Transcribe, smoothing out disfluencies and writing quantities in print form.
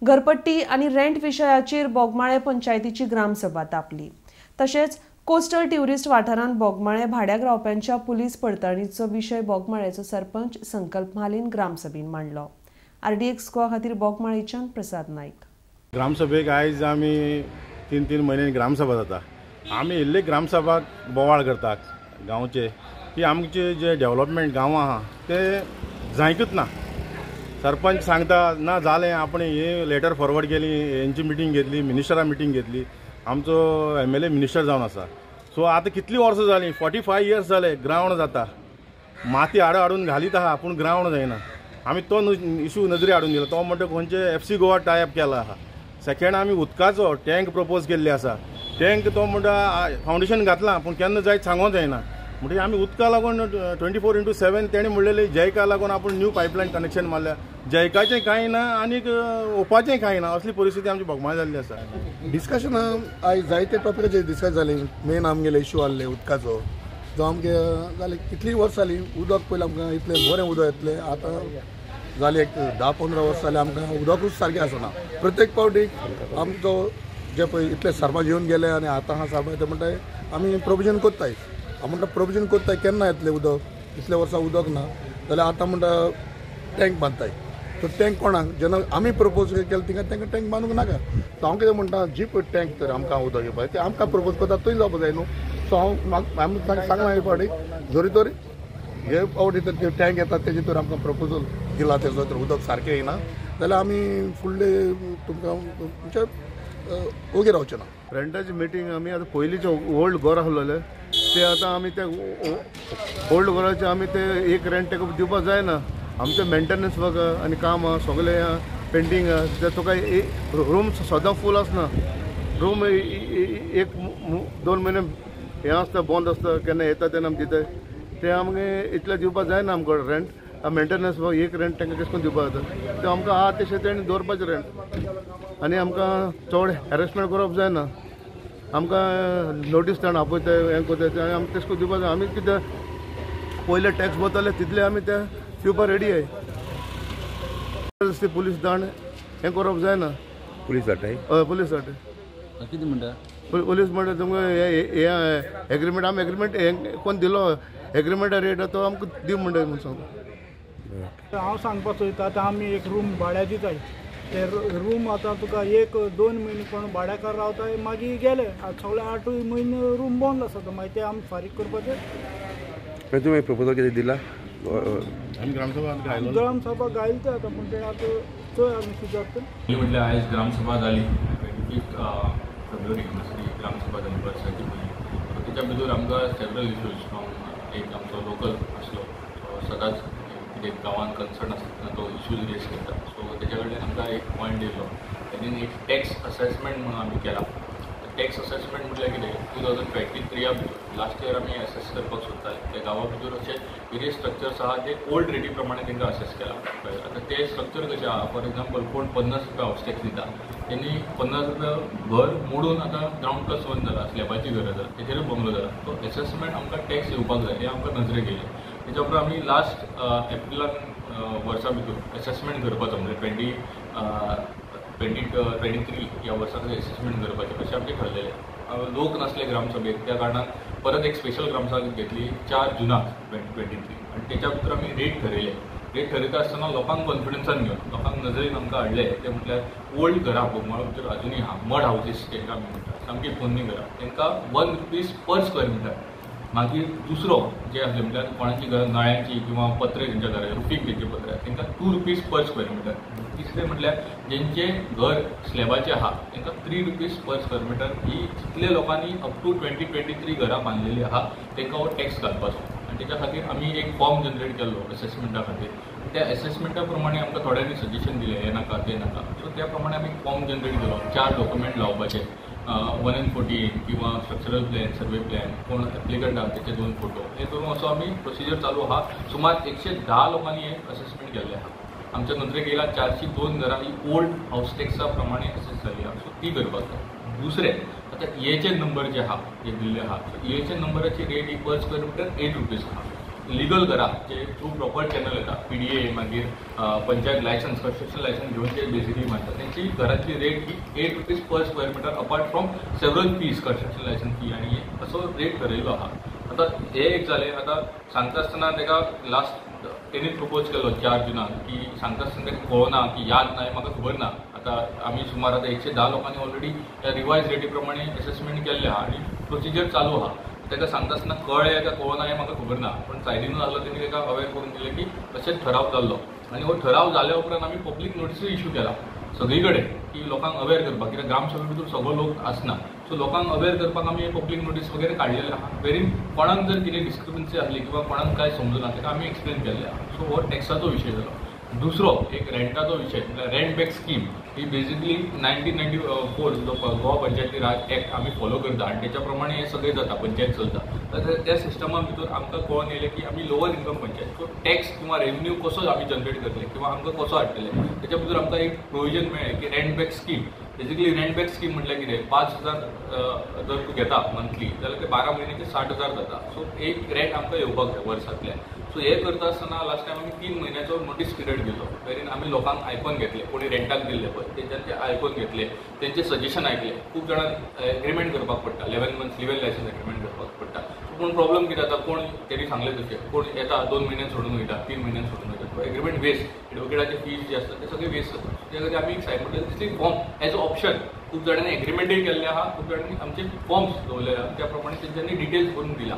घरपट्टी आणि रेंट विशयाचेर बोगमाळे पंचायतीची ग्रामसभा तापली। तशेंच कोस्टल ट्युरिस्ट वाठारांत बोगमाळे भाड्याक रावप्यांच्या पुलीस पडताळणीचो विशय बोगमाळेचो सरपंच संकल्प म्हालीन ग्रामसभेन मांडलो। RDX गोवा खातीर बोगमाळेच्यान प्रसाद नाईक। ग्रामसभेक आयज आमी 3 म्हयन्यांनी ग्रामसभा जाता। आमी इल्ले ग्रामसभाक बोवाळ करतात गांवचे की आमचे जे डेव्हलपमेंट गांव आहा ते जायकूच ना। सरपंच सांगता ना जालें, आपण हे लेटर फॉरवर्ड केली, यांची मिटींग घेतली, मिनिस्टरा मिटींग घेतली, आमचो MLA मिनिस्टर जावन आसा। सो आता कितली वर्सां जालीं, 45 इयर्स जाले ग्रावंड जाता, माती हाडून घालीत आहा पूण ग्रावंड जायना। आमी तो इशू नजरे हाडून दिलो, तो म्हणटा खंयचे FC गोवा टायप केला आहा। सेकंड आमी उदकाचो टँक प्रपोज केल्ले आसा, टँक तो म्हणटा फावंडेशन घातलां पूण केन्ना जायत सांगोंक जायना। म्हणजे आमी उदका लागून 24/7 तेणें म्हणलेले जयका लागून आपण न्यू पायपलायन कनेक्शन मारल्या, जयकाचें कांय ना आनी ओपाचें कांय ना, असली परिस्थिती आमची बोगमाळे जाल्ली आसा। डिस्कशन आयज जायते टॉपिकाचेर डिस्कस जालें। मेन आमगेले इशू आहले उदकाचो, जो आमगे जाले कितली वर्स जाली उदक पयलीं आमकां इतलें बरें उदक येतलें, आतां जाली एक 10-15 वर्स जालें आमकां उदकूच सारकें आसना। प्रत्येक फावटीक आमचो जे पळय इतले सरपंच येवन गेले आनी आतां हा सरपंच ते म्हणटा आमी प्रोविजन कोत्ताय। हांव म्हणटा प्रोविजन कोत्ताय, केन्ना येतलें उदक, इतले वर्सां उदक ना जाल्यार आतां म्हणटा टँक बांदताय। तो टँक कोणाक जेन्ना आमी प्रपोज केलें तिका तांकां टँक बांदूंक नाका। सो हांव कितें म्हणटा, जी पळय टँक तर आमकां उदक येवपाक ते आमकां प्रपोज करता थंय जावपाक जाय न्हू। सो हांव सांगलां हे फावटी जोरी तोरी हे फावटी तर टँक येता तेजे तर आमकां प्रपोजल दिला, तेजो तर उदक सारकें येना जाल्यार आमी फुडले तुमकां म्हणजे ओगे रावचे ना। रेंटाची मिटींग आमी आतां पयलींचे ओल्ड घर आसलेले ते आतां आमी ते ओल्ड घराचे आमी ते एक रेंट ताका दिवपाक जायना। आमचे मेंटेनन्स वर्क आनी काम सगळे पेंटींग ते तुका रूम सदां फूल आसना। रूम 1-2 म्हयने हें आसता बंद आसता, केन्ना येता तेन्ना आमी दिताय, ते आमगे इतले दिवपाक जायना आमकां रेंट। मेंटेनन्स वर्क एक रेंट तांकां कशें करून दिवपाक जाता, ते आमकां आहा तशें तेणी दवरपाचें रेंट। आनी आमकां चड हॅरेसमेंट करप जायना, आमकां नोटीस धाडून आपयताय हें कोताय आनी आमकां तशें करून दिवपाक जाय। आमी कितें पयले टॅक्स भरताले तितले आमी ते दिवपाक रेडी आहाय। पुलीस धाड हें करप जायना। पुलीस धाडटाय? हय पुलीस धाडटाय। कितें म्हणटा? पुलीस म्हणटा तुमकां हे एग्रीमेंट आमी एग्रीमेंट हें कोण दिलो एग्रीमेंटा रेट तो आमकां दिव म्हणटा म्हूण सांगता। हांव सांगपाक सोदता, आतां आमी एक रूम भाड्या दिताय, ते रूम आतां तुका 1-2 म्हयने कोण भाड्याकार रावताय मागीर गेले, आतां सगळे 8 म्हयने रूम बंद आसा, मागीर ते आमी फारीक करपाचें। तुवें प्रपोजल कितें दिला? आमी ग्रामसभा गायली ते आतां पूण ते आतां चोय आमी कितें जाता म्हटल्यार आयज ग्रामसभा जाली 25 फेब्रुवारी ग्रामसभा जाली वर्साची पयली। तेच्या भितर आमकां सेवरल इश्यूज एक आमचो लोकल आसलो, सदांच कितें गांवांत कन्सर्न आसता तेन्ना तो इश्यूज रेज करता। सो तेच्या कडल्यान आमकां एक पॉयंट दिलो, तेणीन एक टॅक्स असेसमेंट म्हणून आमी केला। टॅक्स असेसमेंट म्हटल्यार कितें 2023 भितर लास्ट इयर आमी असेस करपाक सोदताले, त्या गांवा भितर अशे वेरियस स्ट्रक्चर्स आहा जे ओल्ड रेटी प्रमाणे तांकां असेस केला। आतां ते स्ट्रक्चर कशें आहा, फॉर एक्झाम्पल कोण 50 रुपया हावस टॅक्स दिता, तेणी 50 रुपया घर मोडून आतां ग्राउंड+1 जाला, स्लॅबाची घरां जाला, तेजेरूय बंगलो जाला। तो असेसमेंट आमकां टॅक्स येवपाक जाय, हें आमकां नजरेक येयलें। तेच्या उपरांत आमी लास्ट एप्रिलान वर्सा भितर असेसमेंट करपाचो, म्हणजे 2023 ह्या वर्सा असेसमेंट करपाचें अशें आमचें ठरलेलें। लोक नासले ग्रामसभेक, त्या कारणान परत एक स्पेशल ग्रामसभा घेतली 4 जुनाक 2023, आनी तेच्या भितर आमी रेट ठरयले। रेट ठरयता आसतना लोकांक कॉन्फिडन्सान घेवन लोकांक नजरेन आमकां हाडले, ते म्हटल्यार ओल्ड घरां बोगमाळो भितर अजुनूय आहा, मड हावजीस तांकां आमी म्हणटा, सामकी पोन्नी घरां, तांकां ₹1 पर स्क्वेअर मिटर। मागीर दुसरो जे आसले म्हटल्यार कोणाची नळ्यांची किंवा पत्रे तेंच्या घरा रुफींग तेंचे पत्रे तांकां ₹2 पर स्क्वेअर मिटर। तिसरें म्हटल्यार जेंचे घर स्लॅबाचें आहा तांकां ₹3 पर स्क्वेअर मिटर। ही जितले लोकांनी अप टू 2023 घरां बांदलेलीं आहा तांकां हो टॅक्स घालपाचो। आनी तेच्या खातीर आमी एक फॉर्म जनरेट केल्लो असेसमेंटा खातीर। त्या असेसमेंटा प्रमाणे आमकां थोड्यांनी सजेशन दिलें, हें नाका तें नाका, सो त्या प्रमाणे आमी फॉर्म जनरेट केलो, 4 डॉक्युमेंट लावपाचे, 1:14 किंवा स्ट्रक्चरल प्लॅन, सर्वे प्लॅन, कोण एप्लिकंट आहा तेचे 2 फोटो, हे करून असो आमी प्रोसिजर चालू आहा। सुमार 110 लोकांनी हे असेसमेंट केल्लें आहा। आमच्या नदरेक येयला 402 घरां ही ओल्ड हावस टॅक्सा प्रमाणे असेस जाल्ली आहा, सो ती करपाक जाय। दुसरें आतां EHN नंबर जे आहा जे दिल्ले आहा, EHN नंबराची रेट ही पर स्क्वेअर मिटर ₹8 आहा। लिगल घरा जे थ्रू प्रॉपर चॅनल येता PDA मागीर पंचायत लायसन्स कन्स्ट्रक्शन लायसन्स घेऊन जे बेसिकली मानतात त्यांची घराची रेट ही ₹8 per square metre apart from several fees construction licence fee आणि असो रेट ठरयलो आहा. आता हे एक जालें. आता सांगता आसतना ताका लास्ट तेणीच प्रपोज केलो 4 जुनाक की सांगता आसतना ताका कळना की याद ना म्हाका खबर ना. आता आमी सुमार आता 110 लोकांनी ऑलरेडी रिवायज रेटी प्रमाणे असेसमेंट केल्ले आहा आणि प्रोसिजर चालू आहा. ताका सांगता आसतना कळ्ळें काय कळना हें म्हाका खबर ना, पण सायडीनूच आसलो तेणी ताका अवेअर करून दिलें की अशेंच ठराव जाल्लो आणि हो ठराव जाल्या उपरांत आमी पब्लीक नोटीसूय इश्यू केला सगळी कडेन की लोकांक अवेअर करपाक, कित्याक ग्रामसभे भितर सगळो लोक आसना. सो लोकांक अवेअर करपाक आमी पब्लीक नोटीस वगैरे काडलेले आहा. वेरीन कोणाक जर कितें डिस्क्रिपन्सी आसली किंवा कोणाक काय समजना ताका आमी एक्सप्लेन केल्ले आहा. सो हो टॅक्साचो विशय जालो. दुसरो एक रेंटाचो विशय म्हळ्यार रेंट बॅक स्कीम ही बेसिकली 1994 जो गोवा पंचायती राज एक्ट आमी फॉलो करता आणि त्याच्या प्रमाणे हे सगळें जाता, पंचायत चलता. तर त्या सिस्टमा भितर आमकां कळून येयलें की आमी lower income panchayat so tax किंवा रेवन्यू कसो आमी जनरेट करतले किंवा आमकां कसो हाडटले त्याच्या भितर आमकां एक प्रोविजन मेळ्ळें की rent back scheme. Basically rent back scheme म्हटल्यार कितें 5,000 जर तूं घेता मंथली जाल्यार ते 12 म्हयन्याचे 60,000 जाता. सो एक रेंट आमकां येवपाक जाय वर्सांतल्यान. सो हे करता आसतना लास्ट टायम आमी 3 म्हयन्याचो नोटीस पिरियड दिलो. वेरीन आमी लोकांक आयकून घेतले, कोणी रेंटाक दिल्ले पळय तेंच्यान ते आयकून घेतले, तेंचे सजेशन ऐकले. खूब जाणांक एग्रीमेंट करपाक पडटा, 11 मंथ्स लिगल लायसन्स एग्रीमेंट करपाक पडटा. पूण प्रॉब्लम कितें जाता, कोण तेणी सांगलें तशें कोण येता 2 म्हयन्यान सोडून वयता, 3 म्हयन्यान सोडून वयता. सो एग्रीमेंट वेस्ट, एडवोकेटाचे फीज जे आसता ते सगळे वेस्ट जाता. त्या खातीर आमी simultaneously form as a option खूब जाणांनी एग्रीमेंटूय केल्ले आहा, खूब जाणांनी आमचे फॉर्म्स दवरलेले आहा, त्या प्रमाणे तेंच्यांनी डिटेल्स करून दिला.